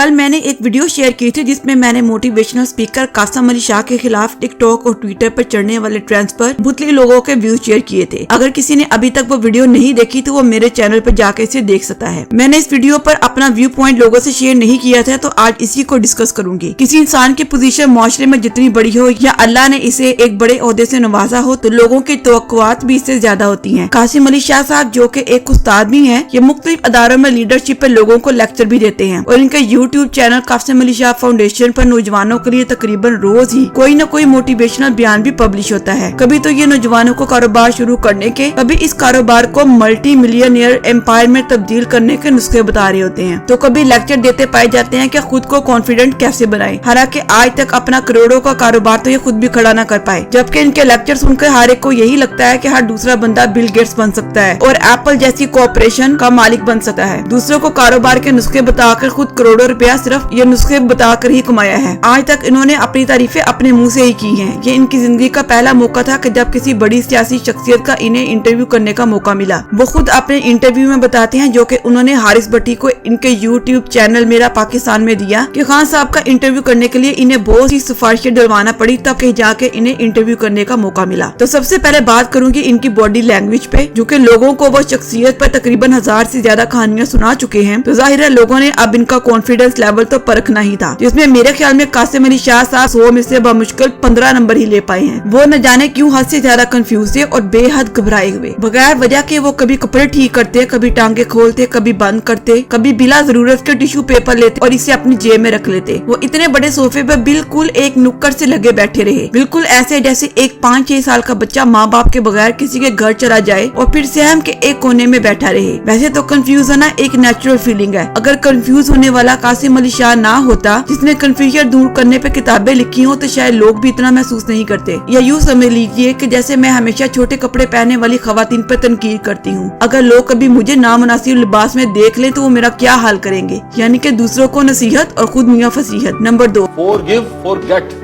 कल मैंने एक वीडियो शेयर की थी जिसमें मैंने मोटिवेशनल स्पीकर कासिम अली शाह के खिलाफ टिकटॉक और ट्विटर पर चढ़ने वाले ट्रेंड्स पर भुतली लोगों के व्यूज शेयर किए थे। अगर किसी ने अभी तक वो वीडियो नहीं देखी तो वो मेरे चैनल पर जाकर इसे देख सकता है। मैंने इस वीडियो पर अपना व्यू पॉइंट लोगों से शेयर नहीं किया था, तो आज इसी को डिस्कस करूंगी। किसी इंसान की पोजीशन माशरे में जितनी बड़ी हो या अल्लाह ने इसे एक बड़े ओहदे से नवाजा हो तो लोगों की तवक्कुआत भी इससे ज्यादा होती हैं। कासिम अली शाह साहब जो कि एक उस्ताद भी हैं, ये मुख्तलिफ अदारों में लीडरशिप पे लोगों को लेक्चर भी देते हैं और इनके YouTube channel Qasim Ali Shah foundation पर नौजवानों के लिए तकरीबन रोज ही कोई न कोई मोटिवेशनल बयान भी पब्लिश होता है। कभी तो ये नौजवानों को कारोबार शुरू करने के, कभी इस कारोबार को मल्टी मिलियनियर एम्पायर में तब्दील करने के नुस्खे बता रहे होते हैं, तो कभी लेक्चर देते पाए जाते हैं कि खुद को कॉन्फिडेंट कैसे बनाए। हालांकि आज तक अपना करोड़ों का कारोबार तो ये खुद भी खड़ा न कर पाए, जबकि इनके लेक्चर सुनकर हर एक को यही लगता है कि हर दूसरा बंदा बिल गेट्स बन सकता है और एप्पल जैसी कॉर्पोरेशन का मालिक बन सकता है। दूसरों को कारोबार के नुस्खे बताकर खुद करोड़ों रुपया सिर्फ ये नुस्खे बताकर ही कमाया है। आज तक इन्होंने अपनी तारीफें अपने मुंह से ही की हैं। ये इनकी जिंदगी का पहला मौका था कि जब किसी बड़ी सियासी शख्सियत का इन्हें इंटरव्यू करने का मौका मिला। वो खुद अपने इंटरव्यू में बताते हैं, जो कि उन्होंने हारिस भट्टी को इनके यूट्यूब चैनल मेरा पाकिस्तान में दिया, कि खान साहब का इंटरव्यू करने के लिए इन्हें बहुत सी सिफारिशें डलवाना पड़ी, तब कहीं जाके इन्हें इंटरव्यू करने का मौका मिला। तो सबसे पहले बात करूंगी इनकी बॉडी लैंग्वेज पे, जो कि लोगों को वो शख्सियत पर तकरीबन 1000 से ज्यादा कहानियां सुना चुके हैं। तो जाहिर है लोगों ने अब इनका कॉन्फिडेंस लेवल तो परखना ही था, जिसमें मेरे ख्याल में कासिम अली शाह साहब 100 में से बमुश्किल 15 नंबर ही ले पाए हैं। वो न जाने क्यों हद से ज्यादा कंफ्यूज थे और बेहद घबराए हुए, बगैर वजह के वो कभी कपड़े ठीक करते, कभी टांगे खोलते, कभी बंद करते, कभी बिला जरूरत के टिश्यू पेपर लेते और इसे अपनी जेब में रख लेते। वो इतने बड़े सोफे पर बिल्कुल एक नुक्कड़ से लगे बैठे रहे, बिल्कुल ऐसे जैसे एक 5-6 साल का बच्चा माँ बाप के बगैर किसी के घर चला जाए और फिर सहम के एक कोने में बैठा रहे। वैसे तो कंफ्यूज होना एक नेचुरल फीलिंग है। अगर कंफ्यूज होने वाला कासिम अली शाह ना होता, जिसने कंफ्यूजन दूर करने पे किताबें लिखी हो, तो शायद लोग भी इतना महसूस नहीं करते। या यूँ समझ लीजिए कि जैसे मैं हमेशा छोटे कपड़े पहनने वाली खवातीन पर तनकीद करती हूँ, अगर लोग कभी मुझे नामुनासिब लिबास में देख लें तो वो मेरा क्या हाल करेंगे। यानी कि दूसरों को नसीहत और खुद मियां फसीहत। नंबर 2, फॉरगिव फॉरगेट,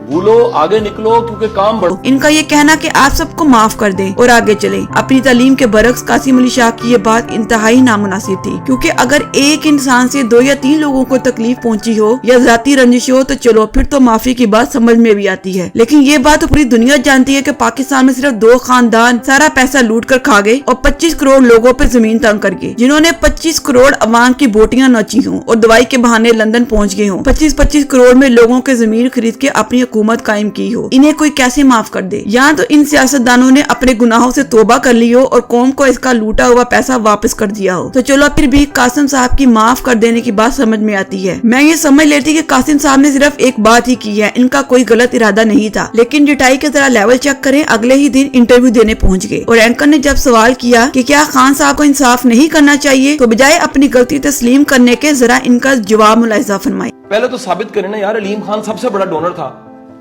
भूलो आगे निकलो क्योंकि काम बढ़ो। इनका ये कहना कि आप सबको माफ कर दें और आगे चलें, अपनी तालीम के बरक्स कासिम अली शाह की ये बात इंतहाई नामुनासिब थी, क्योंकि अगर एक इंसान से 2 या 3 लोगों को तकलीफ पहुंची हो या जाती रंजिश हो तो चलो फिर तो माफी की बात समझ में भी आती है। लेकिन ये बात तो पूरी दुनिया जानती है कि पाकिस्तान में सिर्फ 2 खानदान सारा पैसा लूट कर खा गए और 25 करोड़ लोगों पे जमीन तंग करके, जिन्होंने 25 करोड़ अवाम की बोटियां नोची हों और दवाई के बहाने लंदन पहुँच गए हों, 25-25 करोड़ में लोगों के जमीन खरीद के अपनी हुकूमत कायम की हो, इन्हें कोई कैसे माफ कर दे। या तो इन सियासतदानों ने अपने गुनाहों से तौबा कर ली हो और कौम को इसका लूटा हुआ पैसा वापस कर दिया हो, तो चलो फिर भी कासिम साहब की माफ कर देने की बात समझ में आती है। मैं ये समझ लेती कि कासिम साहब ने सिर्फ एक बात ही की है, इनका कोई गलत इरादा नहीं था। लेकिन डिटाई के जरा लेवल चेक करें, अगले ही दिन इंटरव्यू देने पहुँच गए और एंकर ने जब सवाल किया कि क्या खान साहब को इंसाफ नहीं करना चाहिए, तो बजाय अपनी गलती तस्लीम करने के जरा इनका जवाब मुलाहिजा फरमाए। पहले तो साबित करें ना यार, अलीम खान सबसे बड़ा डोनर था,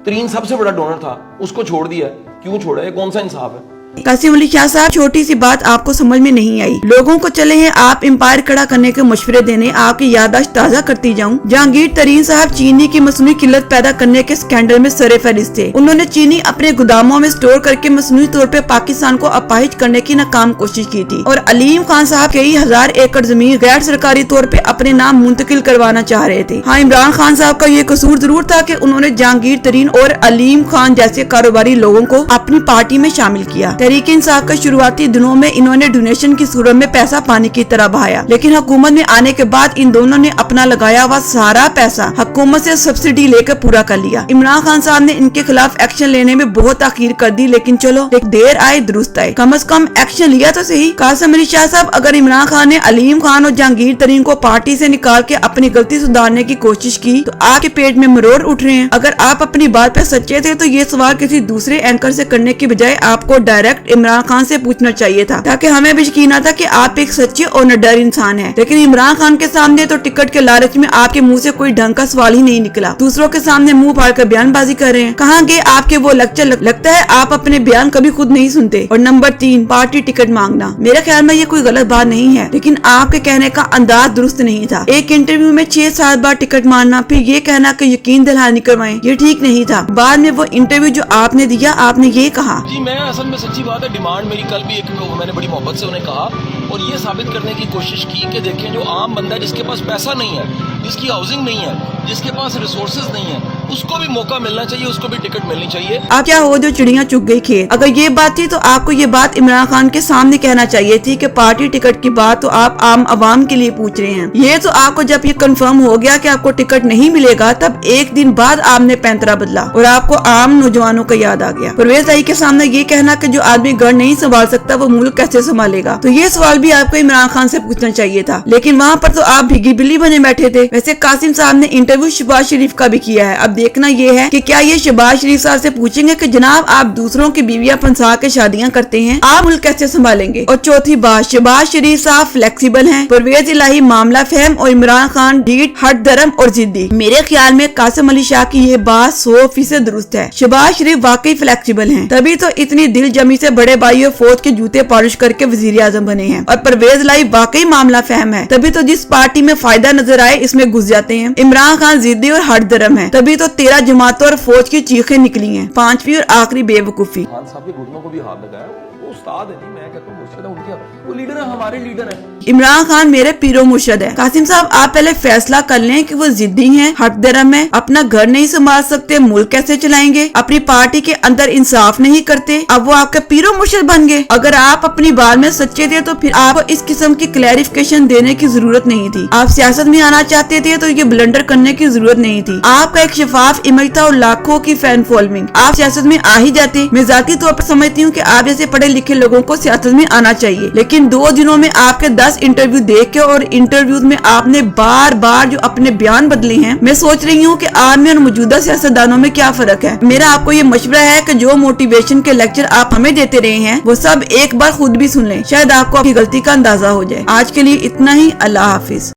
तरीन सबसे बड़ा डोनर था, उसको छोड़ दिया। क्यों छोड़ा? ये कौन सा इंसाफ है? कासिम अली शाह साहब, छोटी सी बात आपको समझ में नहीं आई। लोगों को चले हैं आप एम्पायर खड़ा करने के मशवरे देने, आपकी याददाश्त ताजा करती जाऊं। जहांगीर तरीन साहब चीनी की मसनूई किल्लत पैदा करने के स्कैंडल में सरे फहरिस्त थे। उन्होंने चीनी अपने गोदामों में स्टोर करके मसनूई तौर पे पाकिस्तान को अपाहिज करने की नाकाम कोशिश की थी। और अलीम खान साहब कई हजार एकड़ जमीन गैर सरकारी तौर पे अपने नाम मुंतकिल करवाना चाह रहे थे। हाँ, इमरान खान साहब का ये कसूर जरूर था कि उन्होंने जहांगीर तरीन और अलीम खान जैसे कारोबारी लोगों को अपनी पार्टी में शामिल किया। तहरीक इंसाफ का शुरुआती दिनों में इन्होंने डोनेशन की सूरत में पैसा पानी की तरह बहाया, लेकिन हुकूमत में आने के बाद इन दोनों ने अपना लगाया हुआ सारा पैसा हुकूमत से सब्सिडी लेकर पूरा कर लिया। इमरान खान साहब ने इनके खिलाफ एक्शन लेने में बहुत ताखीर कर दी, लेकिन चलो एक देर आए दुरुस्त आए, कम से कम एक्शन लिया तो सही। कासिम अली शाह साहब, अगर इमरान खान ने अलीम खान और जहांगीर तरीन को पार्टी से निकाल के अपनी गलती सुधारने की कोशिश की तो आपके पेट में मरोड़ उठ रहे हैं। अगर आप अपनी बात पे सच्चे थे तो ये सवाल किसी दूसरे एंकर से करने की बजाय आपको डायरेक्ट इमरान खान से पूछना चाहिए था, ताकि हमें भी यकीन आता कि आप एक सच्चे और निडर इंसान हैं। लेकिन इमरान खान के सामने तो टिकट के लालच में आपके मुंह से कोई ढंग का सवाल ही नहीं निकला। दूसरों के सामने मुंह फाड़ कर बयानबाजी कर रहे हैं। कहाँ गए आपके वो लेक्चर? लगता है आप अपने बयान कभी खुद नहीं सुनते। और नंबर 3, पार्टी टिकट मांगना। मेरे ख्याल में ये कोई गलत बात नहीं है, लेकिन आपके कहने का अंदाज दुरुस्त नहीं था। एक इंटरव्यू में 6-7 बार टिकट मांगना, फिर ये कहना कि यकीन दिलानी करवाएं, ये ठीक नहीं था। बाद में वो इंटरव्यू जो आपने दिया, आपने ये कहा, जी मैं असल में सच्ची बात है, डिमांड मेरी कल भी एक मैंने बड़ी मोहब्बत से उन्हें कहा और ये साबित करने की कोशिश की कि देखें जो आम बंदा जिसके पास पैसा नहीं है, जिसकी हाउसिंग नहीं है, जिसके पास रिसोर्सेज नहीं है, उसको भी मौका मिलना चाहिए, उसको भी टिकट मिलनी चाहिए। आप क्या हो जो चिड़िया चुग गई खेत। अगर ये बात थी तो आपको ये बात इमरान खान के सामने कहना चाहिए थी कि पार्टी टिकट की बात तो आप आम आवाम के लिए पूछ रहे हैं। ये तो आपको जब ये कंफर्म हो गया कि आपको टिकट नहीं मिलेगा तब एक दिन बाद आपने पैंतरा बदला और आपको आम नौजवानों का याद आ गया। परवेज आई के सामने ये कहना कि जो आदमी घर नहीं संभाल सकता वो मुल्क कैसे संभालेगा, तो ये सवाल भी आपको इमरान खान से पूछना चाहिए था, लेकिन वहाँ पर तो आप भीगी बिल्ली बने बैठे थे। वैसे कासिम साहब ने इंटरव्यू शहबाज शरीफ का भी किया है। अब देखना ये है कि क्या ये शहबाज शरीफ साहब से पूछेंगे कि जनाब आप दूसरों की बीवियां फंसा के शादियां करते हैं, आप मुल्क कैसे संभालेंगे। और चौथी बात, शहबाज शरीफ साहब फ्लेक्सिबल हैं, परवेज इलाही मामला फहम और इमरान खान ढीठ हट धर्म और जिद्दी। मेरे ख्याल में कासिम अली शाह की ये बात 100% दुरुस्त है। शहबाज शरीफ वाकई फ्लेक्सिबल हैं, तभी तो इतनी दिल जमी से बड़े भाई और फौज के जूते पॉलिश करके वजीर आजम बने हैं। और परवेज इलाही वाकई मामला फहम है, तभी तो जिस पार्टी में फायदा नजर आए इसमें घुस जाते हैं। इमरान खान जिद्दी और हट धर्म है, तभी तो 13 जमातों और फौज की चीखें निकली हैं। पांचवी और आखिरी बेवकूफी, खान साहब के घुटनों को भी हाथ लगाया, वो उस्ताद है जी, मैं कहता हूँ मुर्शिद है उनके, वो लीडर है, हमारे लीडर है। इमरान खान मेरे पीरो मुर्शद है। कासिम साहब आप पहले फैसला कर लें कि वो जिद्दी हैं, हट धर्म है, अपना घर नहीं संभाल सकते, मुल्क कैसे चलाएंगे, अपनी पार्टी के अंदर इंसाफ नहीं करते, अब वो आपके पीरो मुर्शद बन गए। अगर आप अपनी बात में सच्चे थे तो फिर आपको इस किस्म की क्लैरिफिकेशन देने की जरूरत नहीं थी। आप सियासत में आना चाहते थे तो ये ब्लंडर करने की जरूरत नहीं थी। आपका एक शफाफ इमेज था और लाखों की फैन फॉलोइंग, आप सियासत में आ ही जाते। मैं जाती तौर पर समझती हूँ कि आप जैसे पढ़े लिखे लोगों को सियासत में आना चाहिए, लेकिन 2 दिनों में आपके 10 इंटरव्यू देख के और इंटरव्यूज में आपने बार बार जो अपने बयान बदले हैं, मैं सोच रही हूँ कि आर्मी और मौजूदा सियासतदानों में क्या फर्क है। मेरा आपको ये मशवरा है कि जो मोटिवेशन के लेक्चर आप हमें देते रहे हैं वो सब एक बार खुद भी सुन लें, शायद आपको अपनी गलती का अंदाजा हो जाए। आज के लिए इतना ही, अल्लाह हाफिज।